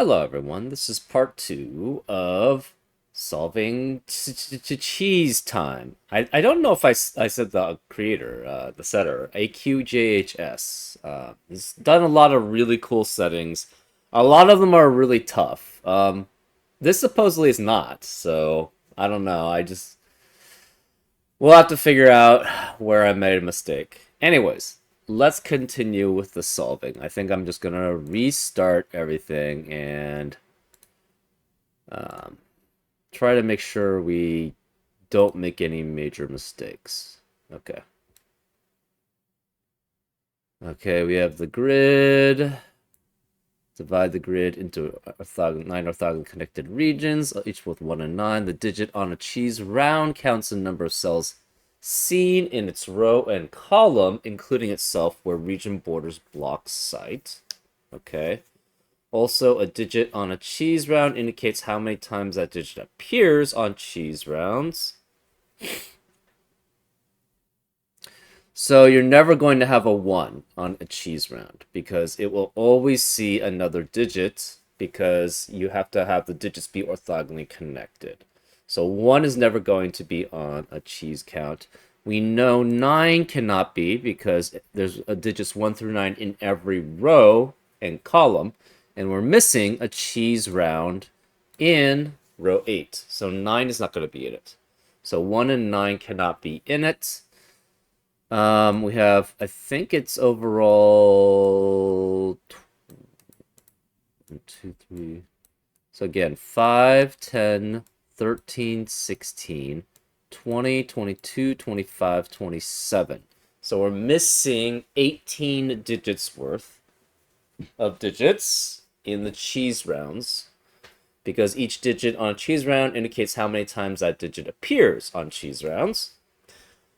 Hello, everyone. This is part 2 of solving cheese time. I don't know if I said the creator, the setter, AQJHS. He's done a lot of really cool settings. A lot of them are really tough. This supposedly is not, so I don't know. We'll have to figure out where I made a mistake. Anyways, let's continue with the solving. I think I'm just gonna restart everything and um, try to make sure we don't make any major mistakes. Okay. Okay, we have the grid. Divide the grid into 9 orthogonal connected regions, each with 1 and 9. The digit on a cheese round counts the number of cells seen in its row and column, including itself where region borders block site. Okay. Also, a digit on a cheese round indicates how many times that digit appears on cheese rounds. So you're never going to have a 1 on a cheese round because it will always see another digit because you have to have the digits be orthogonally connected. So 1 is never going to be on a cheese count. We know 9 cannot be because there's a digits 1 through 9 in every row and column, and we're missing a cheese round in row 8. So 9 is not going to be in it. So 1 and 9 cannot be in it. We have, I think it's overall 1, 2, 3. So again, 5, 10, 13, 16, 20, 22, 25, 27. So we're missing 18 digits worth of digits in the cheese rounds because each digit on a cheese round indicates how many times that digit appears on cheese rounds.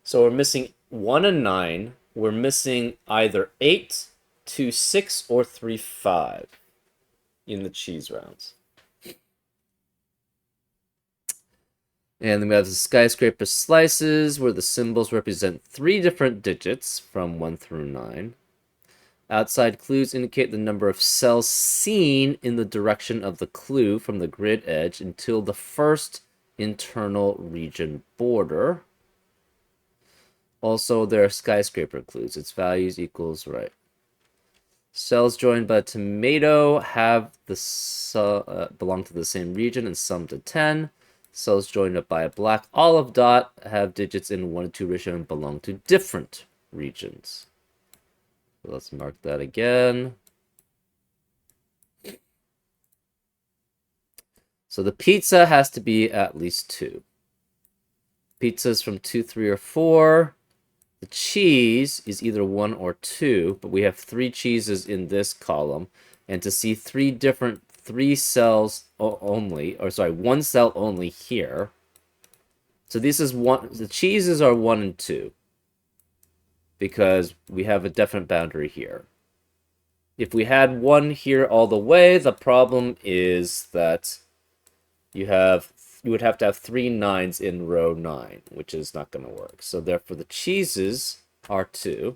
So we're missing 1 and 9. We're missing either 8, 2, 6, or 3, 5 in the cheese rounds. And then we have the skyscraper slices where the symbols represent 3 different digits from 1 through 9. Outside clues indicate the number of cells seen in the direction of the clue from the grid edge until the first internal region border. Also, there are skyscraper clues. Its values equals right. Cells joined by a tomato have belong to the same region and sum to 10. Cells joined up by a black olive dot have digits in 1 to 2 ratio and belong to different regions. So let's mark that again. So the pizza has to be at least 2. Pizzas from 2, 3, or 4. The cheese is either 1 or 2, but we have 3 cheeses in this column. And to see 3 cells only, or sorry, 1 cell only here. So this is 1, the cheeses are 1 and 2. Because we have a definite boundary here. If we had 1 here all the way, the problem is that you would have to have 3 9s in row 9, which is not going to work. So therefore the cheeses are 2.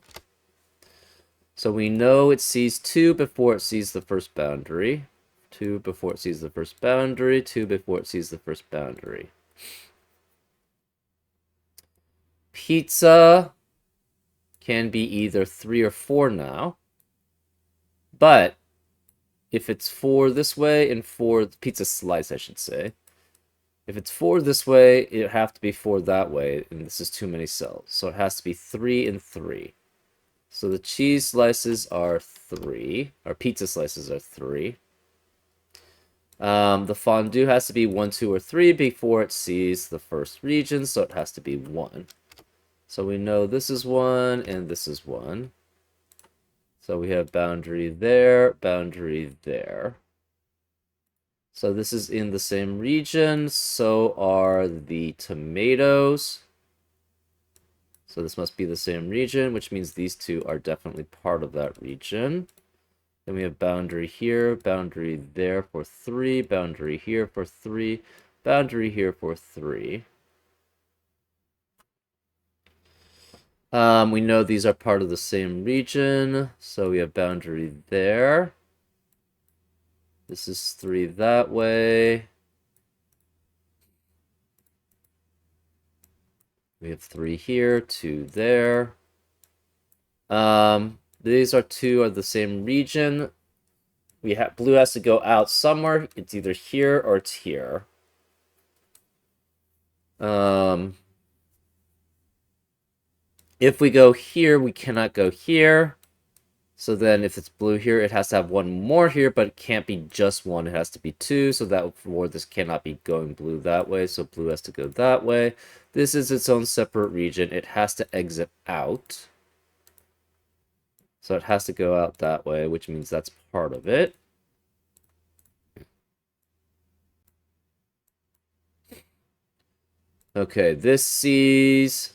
So we know it sees 2 before it sees the first boundary. 2 before it sees the first boundary. 2 before it sees the first boundary. Pizza can be either 3 or 4 now. But if it's 4 this way and 4, pizza slice, I should say. If it's 4 this way, it have to be 4 that way, and this is too many cells. So it has to be 3 and 3. So the cheese slices are 3, or pizza slices are 3. The fondue has to be 1, 2, or 3 before it sees the first region, so it has to be 1. So we know this is 1, and this is 1. So we have boundary there, boundary there. So this is in the same region, so are the tomatoes. So this must be the same region, which means these 2 are definitely part of that region. Then we have boundary here, boundary there for 3, boundary here for 3, boundary here for 3. We know these are part of the same region, so we have boundary there. This is 3 that way. We have 3 here, 2 there. These are 2 of the same region. Blue has to go out somewhere. It's either here or it's here. If we go here, we cannot go here. So then if it's blue here, it has to have 1 more here, but it can't be just 1. It has to be 2, so that for this cannot be going blue that way, so blue has to go that way. This is its own separate region. It has to exit out. So it has to go out that way, which means that's part of it. Okay, this sees...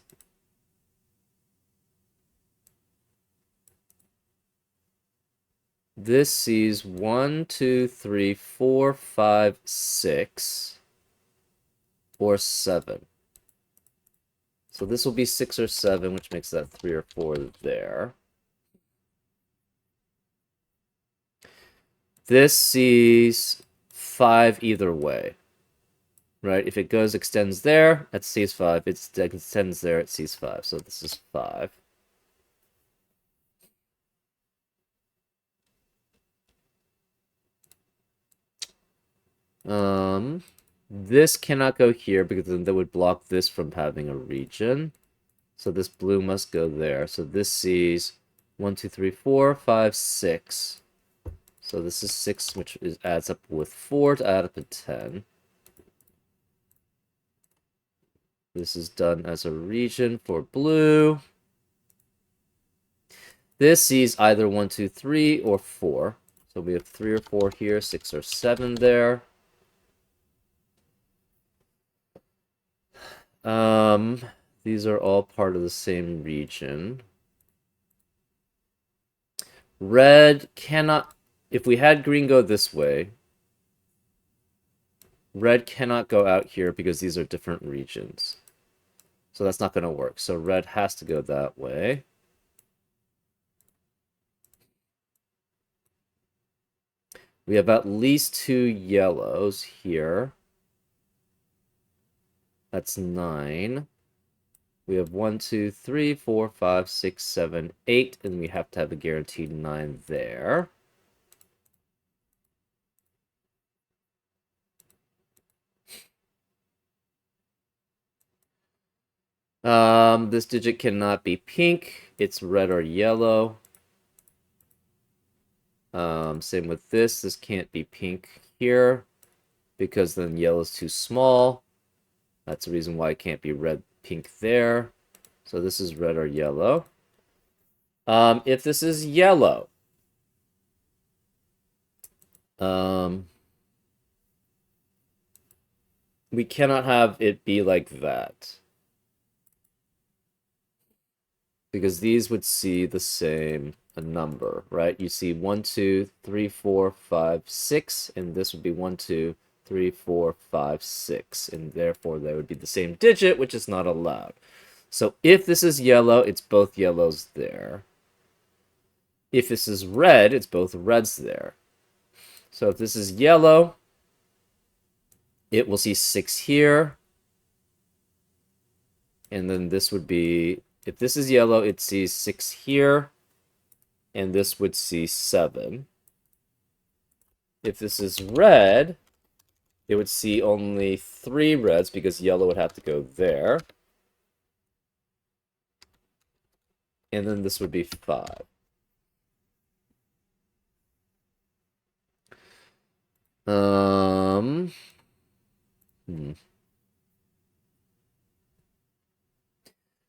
This sees 1, 2, 3, 4, 5, 6, or 7. So this will be 6 or 7, which makes that 3 or 4 there. This sees 5 either way. Right? If it goes extends there, it sees 5. It extends there, it sees 5. So this is 5. This cannot go here because then that would block this from having a region. So this blue must go there. So this sees 1, 2, 3, 4, 5, 6. So this is 6, which adds up with 4 to add up to 10. This is done as a region for blue. This sees either 1, 2, 3, or 4. So we have 3 or 4 here, 6 or 7 there. These are all part of the same region. Red cannot... If we had green go this way, red cannot go out here because these are different regions. So that's not going to work. So red has to go that way. We have at least 2 yellows here. That's 9. We have 1, 2, 3, 4, 5, 6, 7, 8, and we have to have a guaranteed 9 there. This digit cannot be pink. It's red or yellow. Same with this. This can't be pink here because then yellow is too small. That's the reason why it can't be red, pink there. So this is red or yellow. If this is yellow, we cannot have it be like that. Because these would see the same number, right? You see 1, 2, 3, 4, 5, 6, and this would be 1, 2, 3, 4, 5, 6, and therefore they would be the same digit, which is not allowed. So if this is yellow, it's both yellows there. If this is red, it's both reds there. So if this is yellow, it will see 6 here. And then this would be, if this is yellow, it sees 6 here. And this would see 7. If this is red, it would see only 3 reds because yellow would have to go there. And then this would be 5.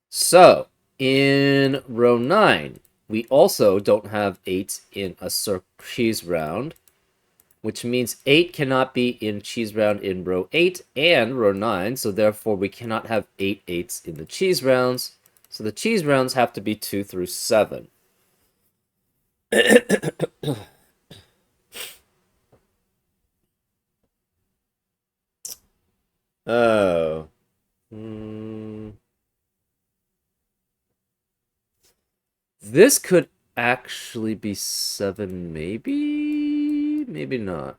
So, in row 9, we also don't have 8 in a cheese round, which means 8 cannot be in cheese round in row 8 and row 9, so therefore we cannot have 8 8s in the cheese rounds. So the cheese rounds have to be 2 through 7. Oh. This could actually be 7, maybe? Maybe not.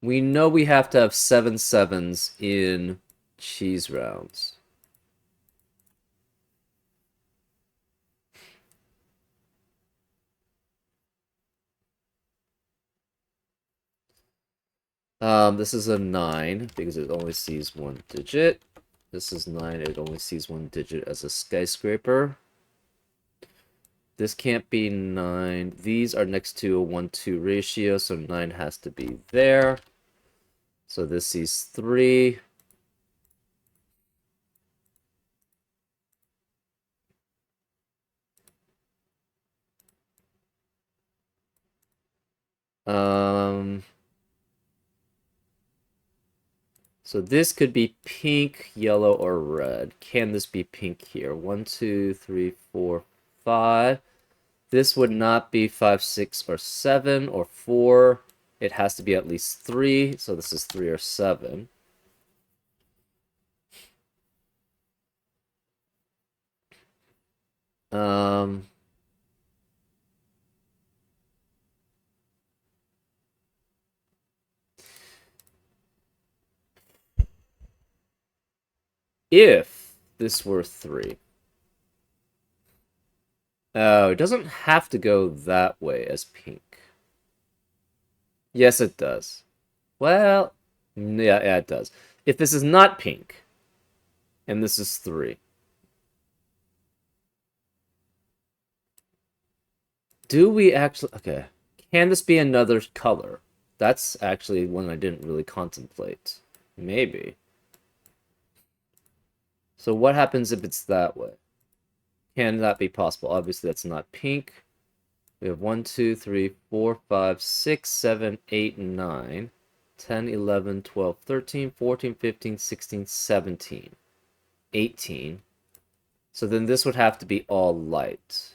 We know we have to have 7 sevens in cheese rounds. This is a 9 because it only sees one digit. This is 9, it only sees one digit as a skyscraper. This can't be 9. These are next to a 1-2 ratio, so 9 has to be there. So this sees 3. So this could be pink, yellow, or red. Can this be pink here? 1, 2, 3, 4, 5. This would not be 5, 6, or 7, or 4. It has to be at least 3, so this is 3 or 7. If this were 3. Oh, it doesn't have to go that way as pink. Yes, it does. Well, yeah, it does. If this is not pink, and this is 3. Do we actually... Okay. Can this be another color? That's actually one I didn't really contemplate. Maybe. So what happens if it's that way? Can that be possible? Obviously, that's not pink. We have 1, 2, 3, 4, 5, 6, 7, 8, 9, 10, 11, 12, 13, 14, 15, 16, 17, 18. So then this would have to be all light.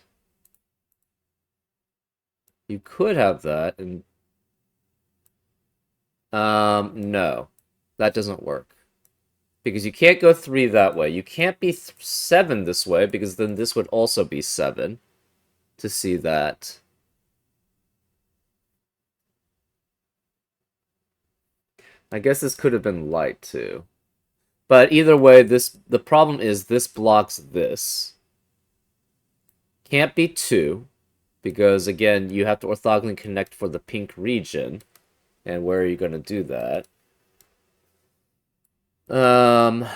You could have that, and no, that doesn't work. Because you can't go 3 that way. You can't be 7 this way, because then this would also be 7 to see that. I guess this could have been light, too. But either way, the problem is this blocks this. Can't be 2, because, again, you have to orthogonally connect for the pink region. And where are you going to do that? 3,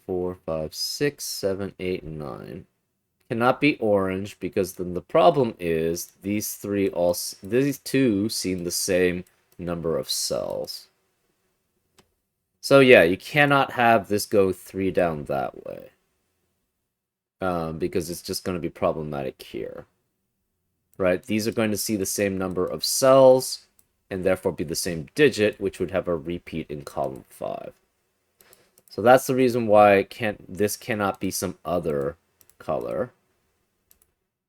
4, 5, 6, 7, 8, 9. Cannot be orange because then the problem is these two seem the same number of cells. So yeah, you cannot have this go 3 down that way. Because it's just going to be problematic here. Right? These are going to see the same number of cells and therefore be the same digit, which would have a repeat in column 5. So that's the reason why this cannot be some other color.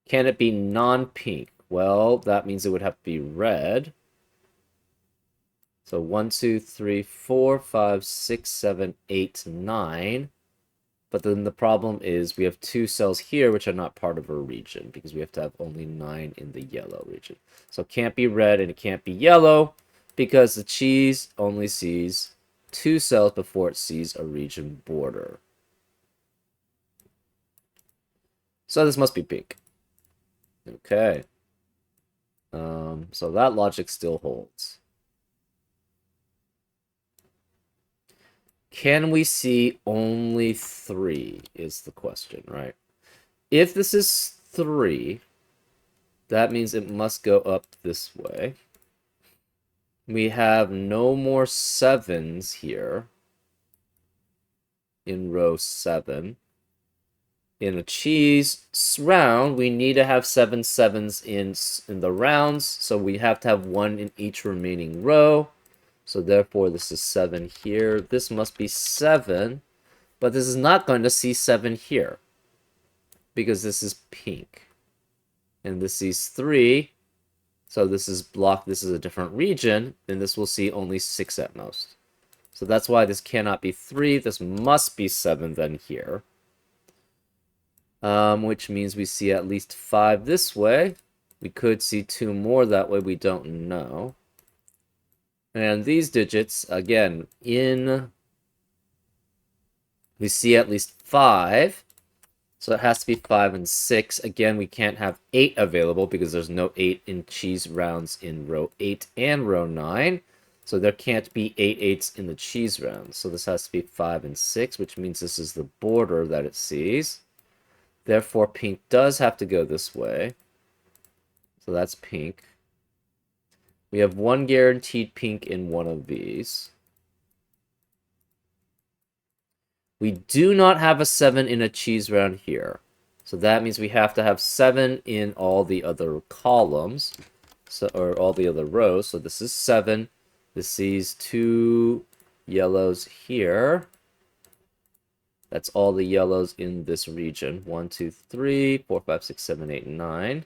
Can it be non-pink? Well, that means it would have to be red. So 1, 2, 3, 4, 5, 6, 7, 8, 9. But then the problem is we have 2 cells here which are not part of a region because we have to have only 9 in the yellow region. So it can't be red and it can't be yellow because the cheese only sees 2 cells before it sees a region border. So this must be pink. Okay. So that logic still holds. Can we see only 3 is the question, right? If this is 3, that means it must go up this way. We have no more 7s here in row 7. In a cheese round, we need to have 7 sevens in the rounds, so we have to have 1 in each remaining row. So therefore, this is 7 here. This must be 7, but this is not going to see 7 here because this is pink. And this sees 3, so this is blocked. This is a different region, and this will see only 6 at most. So that's why this cannot be 3. This must be 7 then here. Which means we see at least 5 this way. We could see 2 more that way, we don't know. And these digits, again, we see at least 5. So it has to be 5 and 6. Again, we can't have 8 available because there's no 8 in cheese rounds in row 8 and row 9. So there can't be 8 eights in the cheese rounds. So this has to be 5 and 6, which means this is the border that it sees. Therefore, pink does have to go this way. So that's pink. We have 1 guaranteed pink in one of these. We do not have a 7 in a cheese round here. So that means we have to have 7 in all the other columns. Or all the other rows. So this is 7. This sees 2 yellows here. That's all the yellows in this region. 1, 2, 3, 4, 5, 6, 7, 8, 9.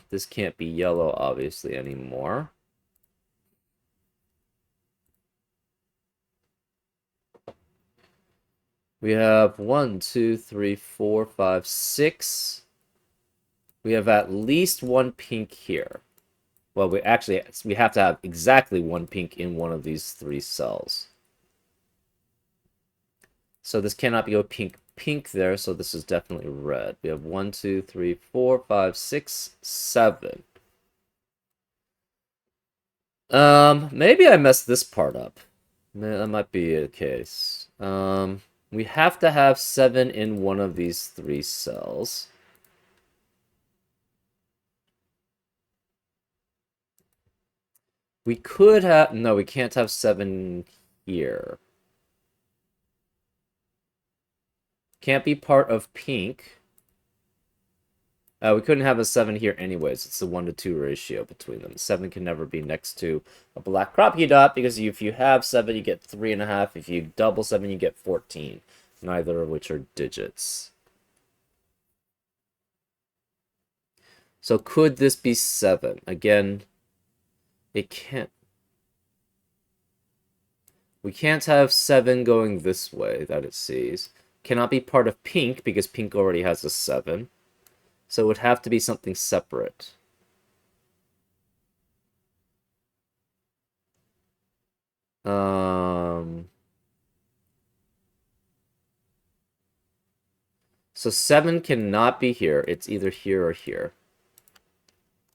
This can't be yellow, obviously, anymore. We have 1, 2, 3, 4, 5, 6. We have at least 1 pink here. Well, we have to have exactly 1 pink in one of these 3 cells. So this cannot be a pink there, so this is definitely red. We have 1, 2, 3, 4, 5, 6, 7. Maybe I messed this part up. That might be the case. We have to have 7 in one of these 3 cells. We could have... No, we can't have 7 here. Can't be part of pink. We couldn't have a 7 here anyways. It's the 1 to 2 ratio between them. 7 can never be next to a black crappie dot, because if you have 7, you get 3.5. If you double 7, you get 14. Neither of which are digits. So could this be 7? Again, it can't. We can't have 7 going this way that it sees. Cannot be part of pink, because pink already has a 7. So it would have to be something separate. So 7 cannot be here. It's either here or here.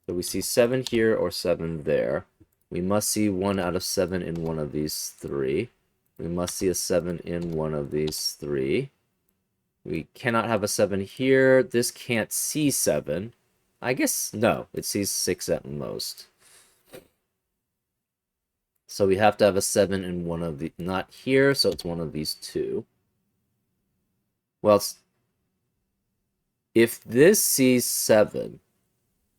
So we see 7 here or 7 there. We must see 1 out of 7 in one of these 3. We must see a 7 in one of these 3. We cannot have a 7 here. This can't see 7. I guess, no. It sees 6 at most. So we have to have a 7 in one of the... Not here, so it's one of these 2. Well, if this sees 7,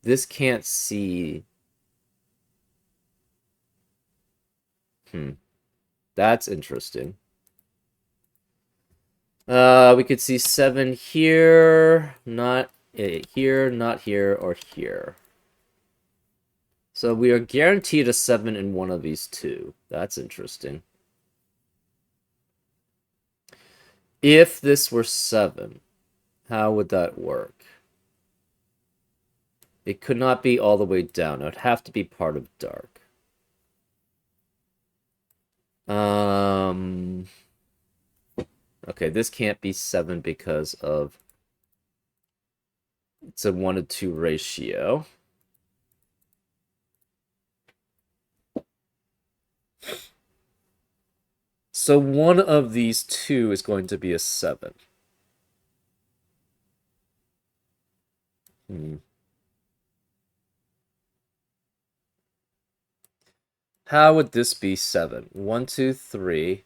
this can't see... That's interesting. We could see 7 here, not here, not here, or here. So we are guaranteed a 7 in one of these 2. That's interesting. If this were 7, how would that work? It could not be all the way down. It would have to be part of dark. Okay, this can't be 7 because of... It's a 1 to 2 ratio. So one of these 2 is going to be a 7. How would this be 7? 1, 2, 3,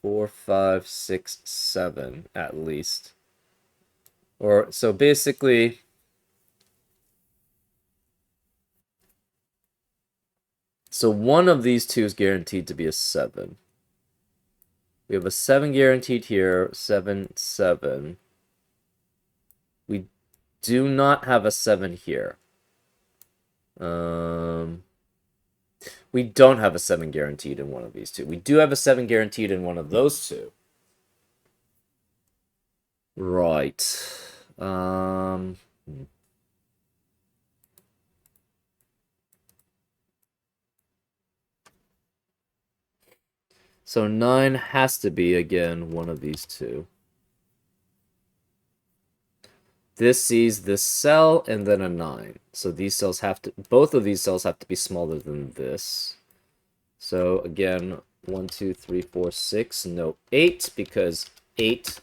4, 5, 6, 7, at least. Or, so basically... So one of these 2 is guaranteed to be a 7. We have a 7 guaranteed here, 7, 7. We do not have a 7 here. We don't have a 7 guaranteed in one of these 2. We do have a 7 guaranteed in one of those 2. Right. Um, so 9 has to be, again, one of these two. This sees this cell and then a 9. So these cells have to, both of these cells have to be smaller than this. So again, 1, 2, 3, 4, 6, no 8, because 8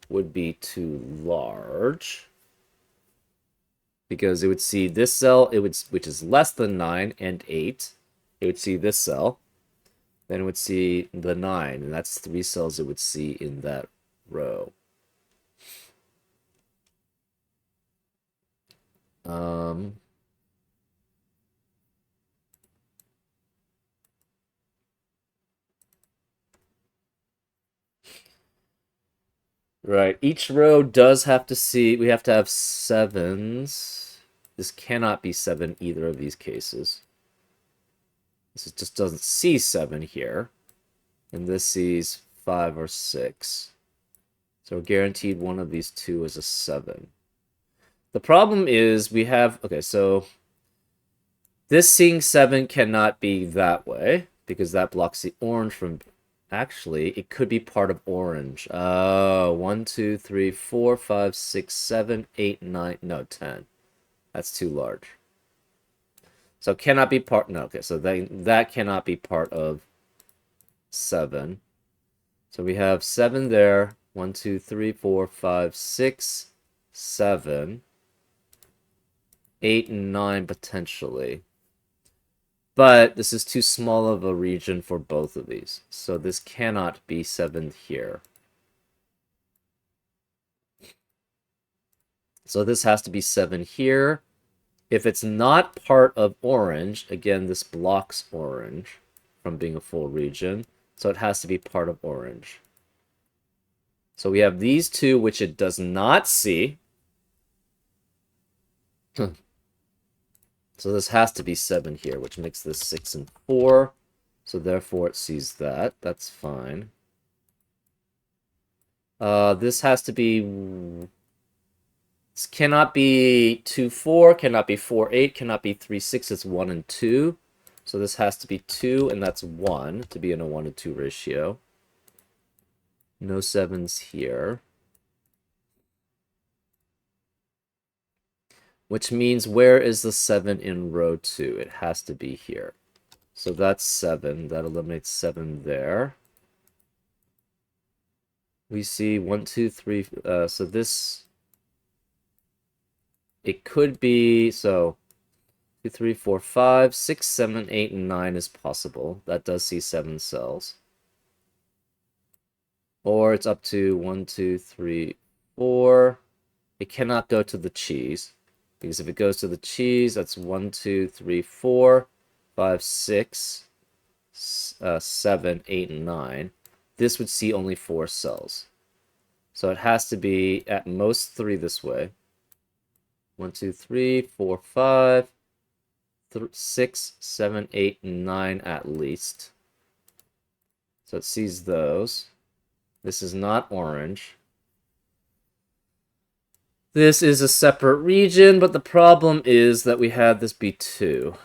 would be too large. Because it would see this cell, which is less than 9 and 8. It would see this cell. Then it would see the 9, and that's 3 cells it would see in that row. Right. Each row does have to see, we have to have 7s. This cannot be 7 either of these cases. This just doesn't see 7 here. And this sees 5 or 6. So guaranteed one of these two is a 7. The problem is we have, okay, so this seeing 7 cannot be that way because that blocks the orange from, actually, it could be part of orange. 1, 2, 3, 4, 5, 6, 7, 8, 9, no, 10. That's too large. So cannot be part, no, okay, so that cannot be part of 7. So we have 7 there. 1, 2, 3, 4, 5, 6, 7. 8 and 9 potentially. But this is too small of a region for both of these. So this cannot be 7 here. So this has to be 7 here. If it's not part of orange, again, this blocks orange from being a full region. So it has to be part of orange. So we have these two, which it does not see. So this has to be 7 here, which makes this 6 and 4. So therefore it sees that. That's fine. This has to be... This cannot be 2, 4, cannot be 4, 8, cannot be 3, 6. It's 1 and 2. So this has to be 2, and that's 1 to be in a 1 to 2 ratio. No 7s here. Which means where is the 7 in row 2? It has to be here. So that's 7. That eliminates 7 there. We see 1, 2, 3. So this... It could be... So 2, 3, 4, 5, 6, 7, 8, and 9 is possible. That does see 7 cells. Or it's up to 1, 2, 3, 4. It cannot go to the cheese. Because if it goes to the cheese, that's 1, 2, 3, 4, 5, 6, 7, 8, and 9. This would see only 4 cells. So it has to be at most 3 this way. 1, 2, 3, 4, 5, 6, 7, 8, and 9 at least. So it sees those. This is not orange. This is a separate region, but the problem is that we have this be 2.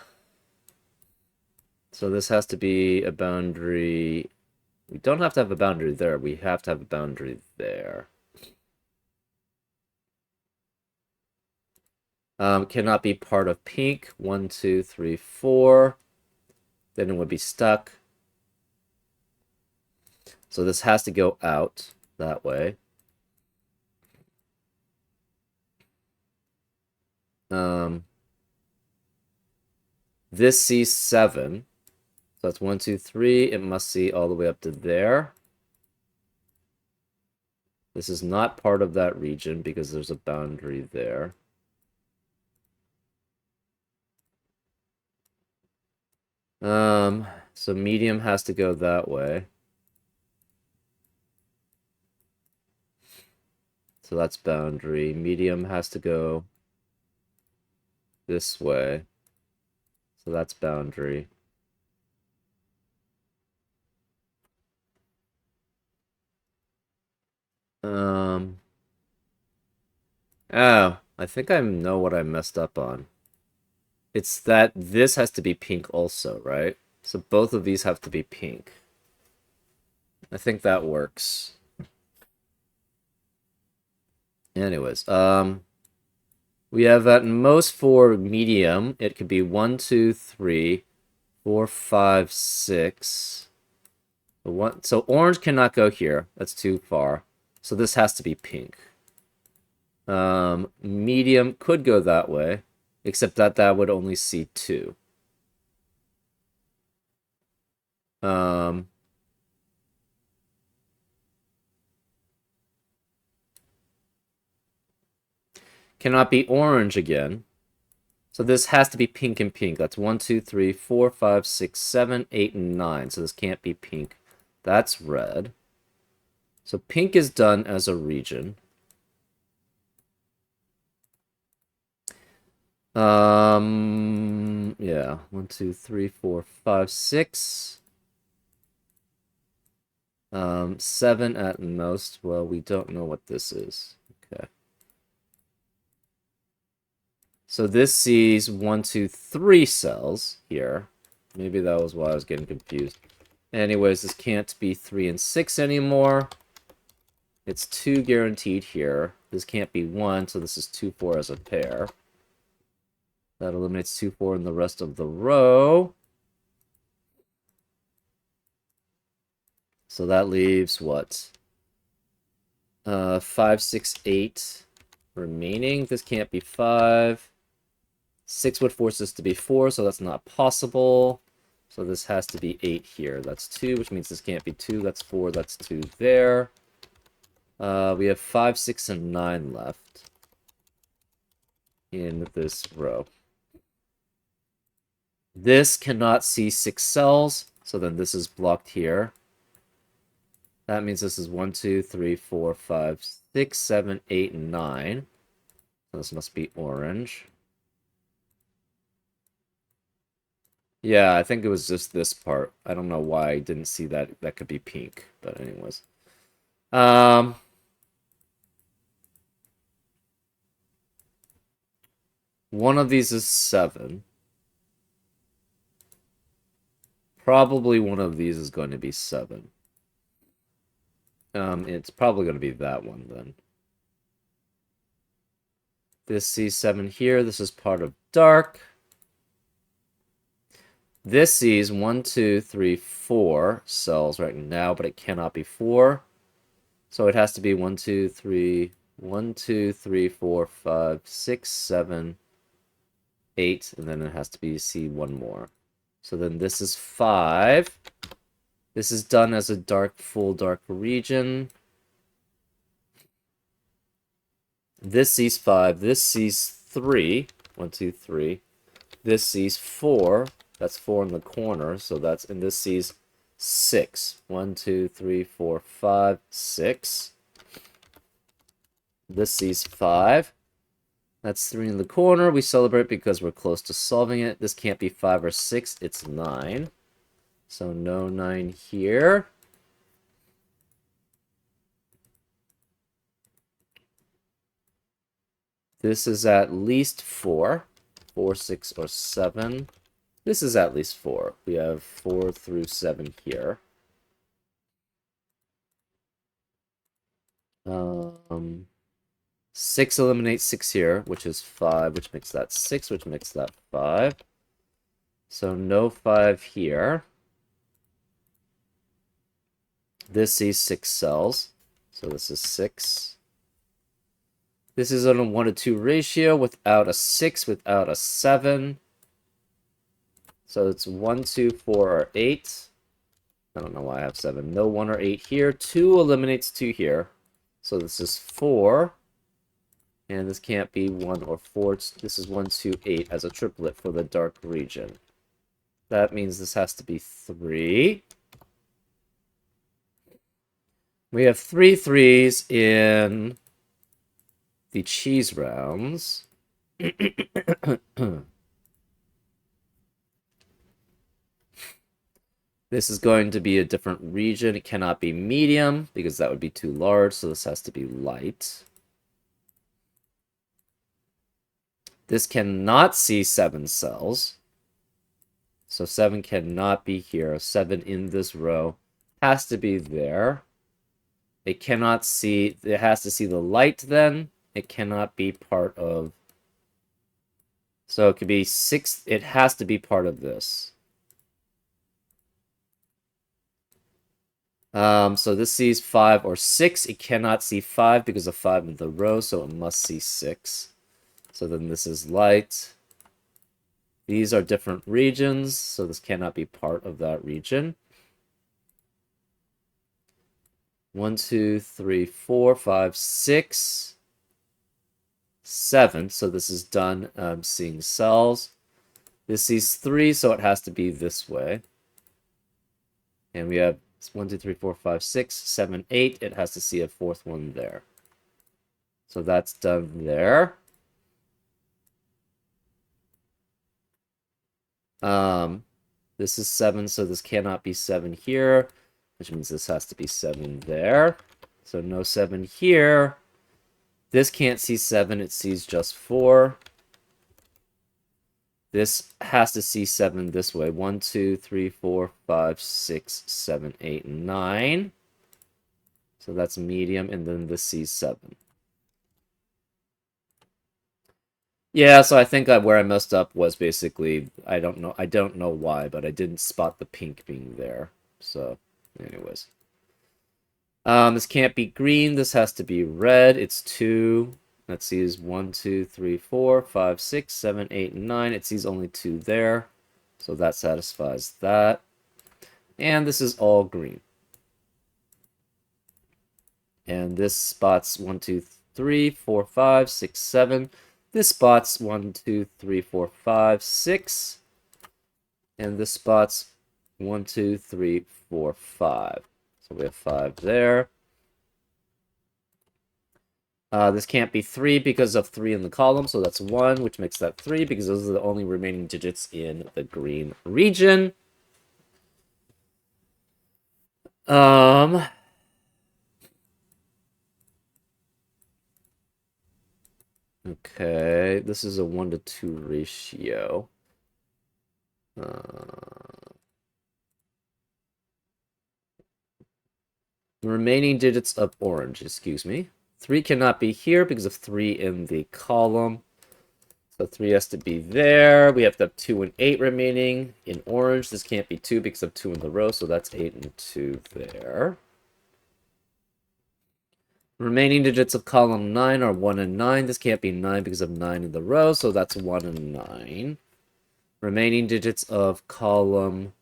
So this has to be a boundary. We don't have to have a boundary there. We have to have a boundary there. Cannot be part of pink. 1, 2, 3, 4. Then it would be stuck. So this has to go out that way. This sees 7. So that's 1, 2, 3. It must see all the way up to there. This is not part of that region because there's a boundary there. So medium has to go that way. So that's boundary. Medium has to go this way. So that's boundary. Oh, I think I know what I messed up on. It's that this has to be pink also, right? So both of these have to be pink. I think that works. Anyways, we have at most for medium, it could be 1, 2, 3, 4, 5, 6. So orange cannot go here. That's too far. So this has to be pink. Medium could go that way, except that that would only see 2. Um, cannot be orange again. So this has to be pink and pink. That's 1, 2, 3, 4, 5, 6, 7, 8, and 9. So this can't be pink. That's red. So pink is done as a region. Yeah. 1, 2, 3, 4, 5, 6. 7 at most. Well, we don't know what this is. Okay. So this sees 1, 2, 3 cells here. Maybe that was why I was getting confused. Anyways, this can't be 3 and 6 anymore. It's 2 guaranteed here. This can't be 1, so this is 2, 4 as a pair. That eliminates 2, 4 in the rest of the row. So that leaves what? 5, 6, 8 remaining. This can't be 5. 6 would force this to be 4, so that's not possible. So this has to be 8 here. That's 2, which means this can't be 2. That's 4. That's 2 there. We have 5, 6, and 9 left in this row. This cannot see 6 cells, so then this is blocked here. That means this is 1, 2, 3, 4, 5, 6, 7, 8, and 9. So this must be orange. Yeah, I think it was just this part. I don't know why I didn't see that. That could be pink, but anyways. One of these is 7. Probably one of these is going to be 7. It's probably going to be that one then. This C7 here, this is part of dark. This sees 1, 2, 3, 4 cells right now, but it cannot be 4. So it has to be 1, 2, 3, 1, 2, 3, 4, 5, 6, 7, 8, and then it has to be C1 more. So then this is 5. This is done as a dark, full dark region. This sees 5. This sees 3. 1, 2, 3. This sees 4. That's 4 in the corner. So that's, and this sees 6. 1, 2, 3, 4, 5, 6. This sees 5. That's 3 in the corner. We celebrate because we're close to solving it. This can't be 5 or 6. It's 9. So no 9 here. This is at least 4. 4, 6, or 7. This is at least 4. We have 4 through 7 here. 6 eliminates 6 here, which is 5, which makes that 6, which makes that 5. So no 5 here. This sees 6 cells. So this is 6. This is on a 1 to 2 ratio without a 6, without a 7. So it's 1, 2, 4, or 8. I don't know why I have 7. No 1 or 8 here. 2 eliminates 2 here. So this is 4. And this can't be 1 or 4. This is 1, 2, 8 as a triplet for the dark region. That means this has to be 3. We have 3 3s in the cheese rounds. This is going to be a different region. It cannot be medium because that would be too large, so this has to be light. This cannot see 7 cells. So 7 cannot be here. 7 in this row has to be there. It cannot see, it has to see the light then. It cannot be part of, so it could be 6, it has to be part of this. So this sees 5 or 6. It cannot see 5 because of 5 in the row, so it must see 6. So then this is light. These are different regions, so this cannot be part of that region. 1, 2, 3, 4, 5, 6, 7. So this is done seeing cells. This sees 3, so it has to be this way. And we have 1, 2, 3, 4, 5, 6, 7, 8. It has to see a 4th one there. So that's done there. This is 7, so this cannot be 7 here, which means this has to be 7 there. So no 7 here. This can't see 7, it sees just 4. This has to see 7 this way. 1, 2, 3, 4, 5, 6, 7, 8, 9. So that's medium, and then this sees 7. Yeah, so I think where I messed up was basically, I don't know why, but I didn't spot the pink being there. So, anyways. This can't be green, this has to be red. It's 2. That sees 1, 2, 3, 4, 5, 6, 7, 8, 9. It sees only 2 there. So that satisfies that. And this is all green. And this spots 1, 2, 3, 4, 5, 6, 7. This spots 1, 2, 3, 4, 5, 6. And this spots 1, 2, 3, 4, 5. So we have 5 there. This can't be 3 because of 3 in the column, so that's 1, which makes that 3, because those are the only remaining digits in the green region. Okay, this is a 1 to 2 ratio. The remaining digits of orange, excuse me. 3 cannot be here because of 3 in the column. So 3 has to be there. We have to have 2 and 8 remaining in orange. This can't be 2 because of 2 in the row, so that's 8 and 2 there. Remaining digits of column 9 are 1 and 9. This can't be 9 because of 9 in the row, so that's 1 and 9. Remaining digits of column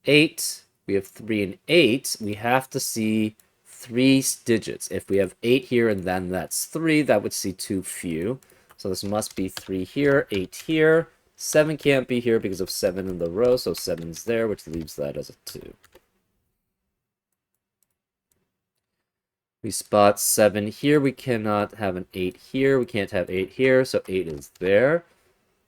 8, we have 3 and 8. We have to see 3 digits. If we have 8 here and then that's 3, that would see too few. So this must be 3 here, 8 here. 7 can't be here because of 7 in the row, so 7's there, which leaves that as a 2. We spot 7 here. We cannot have an 8 here. We can't have 8 here, so 8 is there.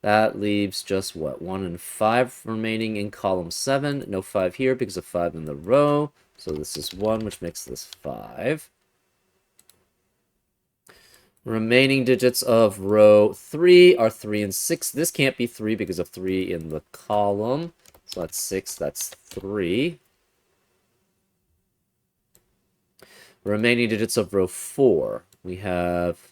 That leaves just, what, 1 and 5 remaining in column 7. No 5 here because of 5 in the row. So this is 1, which makes this 5. Remaining digits of row 3 are 3 and 6. This can't be 3 because of 3 in the column. So that's 6, that's 3. Remaining digits of row 4. We have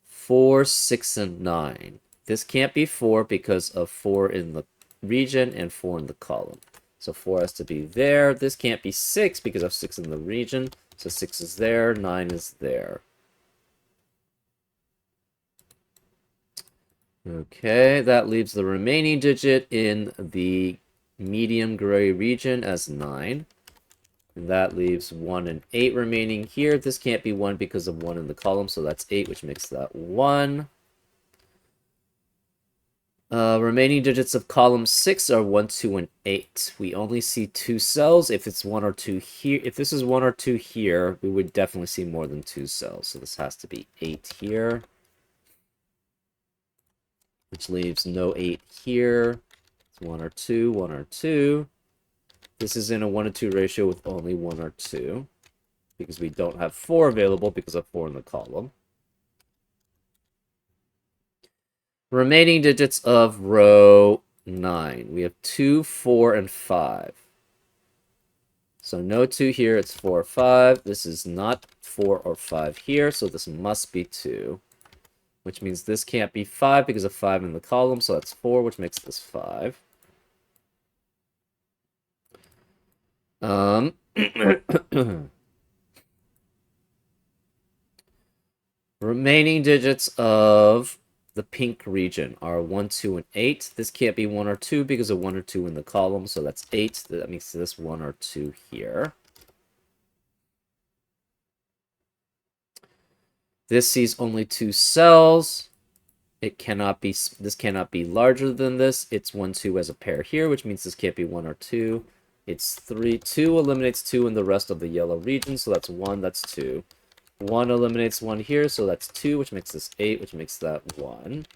4, 6, and 9. This can't be 4 because of 4 in the region and 4 in the column. So 4 has to be there. This can't be 6 because of 6 in the region. So 6 is there, 9 is there. Okay, that leaves the remaining digit in the medium gray region as 9. And that leaves 1 and 8 remaining here. This can't be 1 because of 1 in the column, so that's 8, which makes that 1. Remaining digits of column 6 are 1, 2, and 8. We only see 2 cells. If it's 1 or 2 here, if this is 1 or 2 here, we would definitely see more than 2 cells. So this has to be 8 here, which leaves no 8 here. It's 1 or 2, 1 or 2. This is in a 1 to 2 ratio with only 1 or 2, because we don't have 4 available because of 4 in the column. Remaining digits of row 9. We have 2, 4, and 5. So no 2 here, it's 4 or 5. This is not 4 or 5 here, so this must be 2. Which means this can't be 5 because of 5 in the column, so that's 4, which makes this 5. Remaining digits of the pink region are 1, 2, and 8. This can't be 1 or 2 because of 1 or 2 in the column, so that's 8. That makes this 1 or 2 here. This sees only 2 cells. It cannot be, this cannot be larger than this. It's 1, 2 as a pair here, which means this can't be 1 or 2. It's 3. 2 eliminates 2 in the rest of the yellow region, so that's 1, that's 2. 1 eliminates 1 here, so that's 2, which makes this 8, which makes that 1.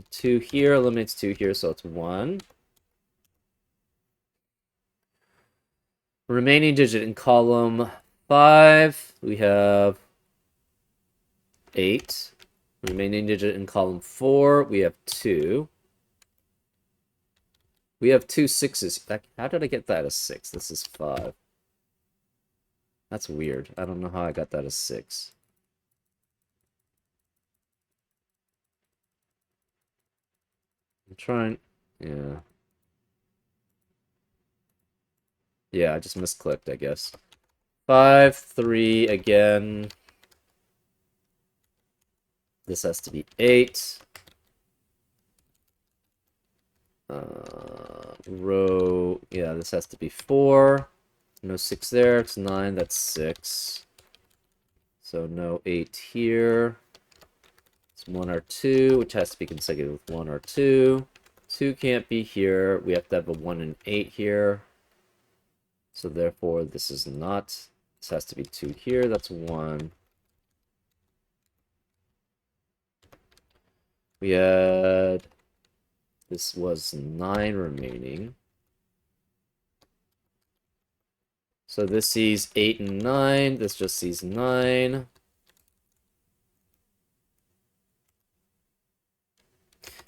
2 here eliminates 2 here, so it's 1. Remaining digit in column 5, we have 8. Remaining digit in column 4, we have 2. We have 2 6s. How did I get that as 6? This is 5. That's weird. I don't know how I got that as 6. I'm trying... Yeah. Yeah, I just misclicked, I guess. 5, 3 again. This has to be 8. Row... Yeah, this has to be 4. No 6 there. It's 9. That's 6. So no 8 here. It's 1 or 2, which has to be consecutive with 1 or 2. 2 can't be here. We have to have a 1 and 8 here. So therefore, this is not. This has to be 2 here. That's 1. We had... This was 9 remaining. So this sees 8 and 9. This just sees 9.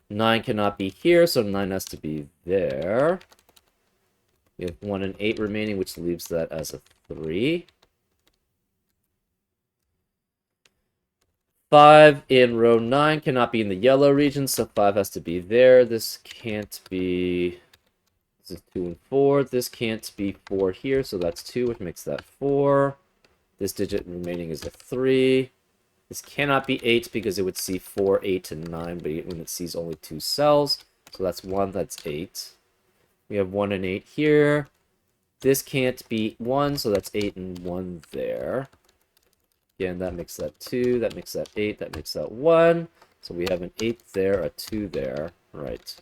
Nine cannot be here, so 9 has to be there. We have 1 and 8 remaining, which leaves that as a 3. 5 in row 9 cannot be in the yellow region, so 5 has to be there. This can't be... This is 2 and 4. This can't be 4 here, so that's 2, which makes that 4. This digit remaining is a 3. This cannot be 8 because it would see 4, 8, and 9, but when it sees only 2 cells. So that's 1, that's 8. We have 1 and 8 here. This can't be 1, so that's 8 and 1 there. Again, that makes that 2, that makes that 8, that makes that 1. So we have an 8 there, a 2 there. Right.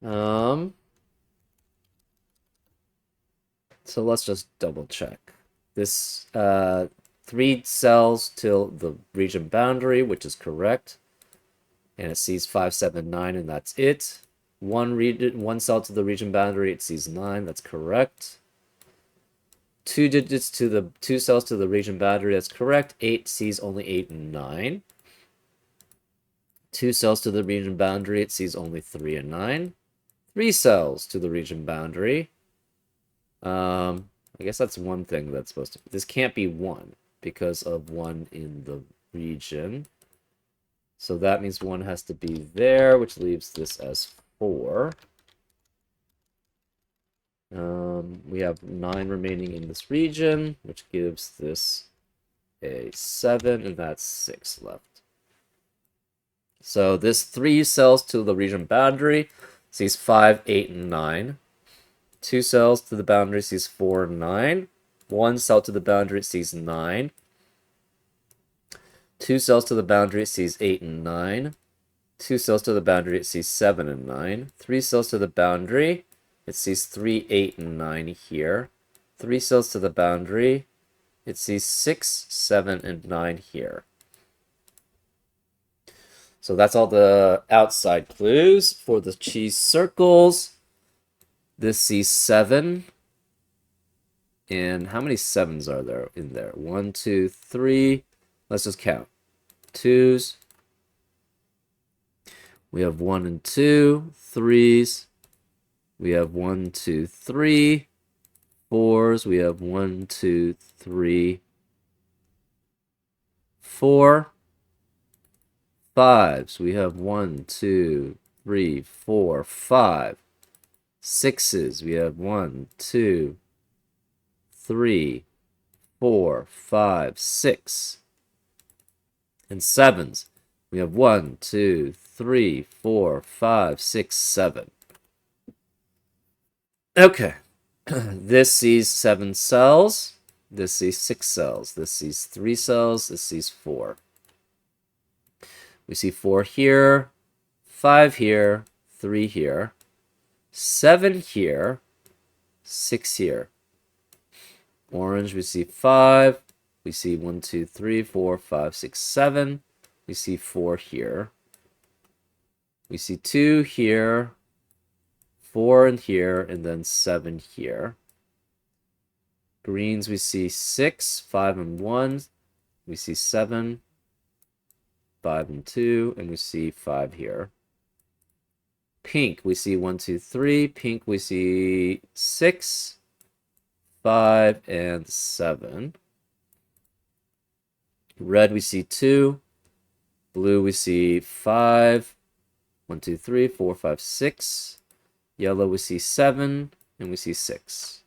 So let's just double check. This 3 cells till the region boundary, which is correct. And it sees 5, 7, 9, and that's it. 1 cell to the region boundary, it sees 9, that's correct. 2 digits to the 2 cells to the region boundary, that's correct. 8 sees only 8 and 9. 2 cells to the region boundary, it sees only 3 and 9. 3 cells to the region boundary. I guess that's one thing that's supposed to... This can't be 1 because of 1 in the region. So that means 1 has to be there, which leaves this as 4. We have 9 remaining in this region, which gives this a 7, and that's 6 left. So this 3 cells to the region boundary sees 5, 8, and 9. 2 cells to the boundary sees 4 and 9. 1 cell to the boundary sees 9. 2 cells to the boundary, it sees 8 and 9. 2 cells to the boundary, it sees 7 and 9. 3 cells to the boundary, it sees 3, 8, and 9 here. 3 cells to the boundary, it sees 6, 7, and 9 here. So that's all the outside clues. For the cheese circles, this sees 7. And how many 7s are there in there? 1, 2, 3. Let's just count. 2s, We have 1 and 2, 3s. We have 1, 2, 3, 4s. We have 1, 2, 3, 4, 5s. We have 1, 2, 3, 4, 5. 6s. We have 1, 2, 3, 4, 5, 6. And 7s. We have 1, 2, 3, 4, 5, 6, 7. Okay. This sees 7 cells. This sees 6 cells. This sees 3 cells. This sees 4. We see 4 here, 5 here, 3 here, 7 here, 6 here. Orange, we see 5. We see 1, 2, 3, 4, 5, 6, 7. We see 4 here. We see 2 here, 4 in here, and then 7 here. Greens, we see 6, 5, and 1. We see 7, 5, and 2, and we see 5 here. Pink, we see 1, 2, 3. Pink, we see 6, 5, and 7. Red, we see 2. Blue, we see 5. 1, 2, 3, 4, 5, 6. Yellow, we see 7. And we see 6.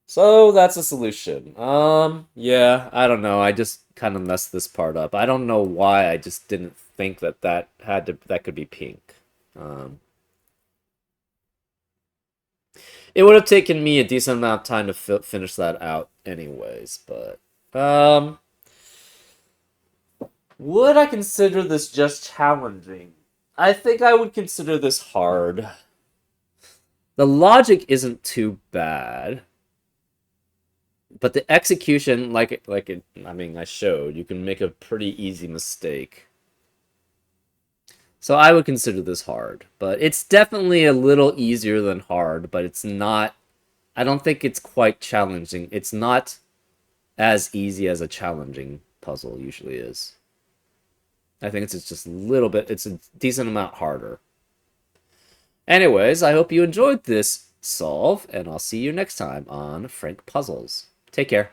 So that's a solution. Yeah, I don't know. I just kind of messed this part up. I don't know why. I just didn't think that could be pink. It would have taken me a decent amount of time to finish that out anyways, but would I consider this just challenging? I think I would consider this hard. The logic isn't too bad, but the execution, I showed, you can make a pretty easy mistake. So I would consider this hard, but it's definitely a little easier than hard, but it's not, I don't think it's quite challenging. It's not as easy as a challenging puzzle usually is. I think it's just a little bit, it's a decent amount harder. Anyways, I hope you enjoyed this solve, and I'll see you next time on Frank Puzzles. Take care.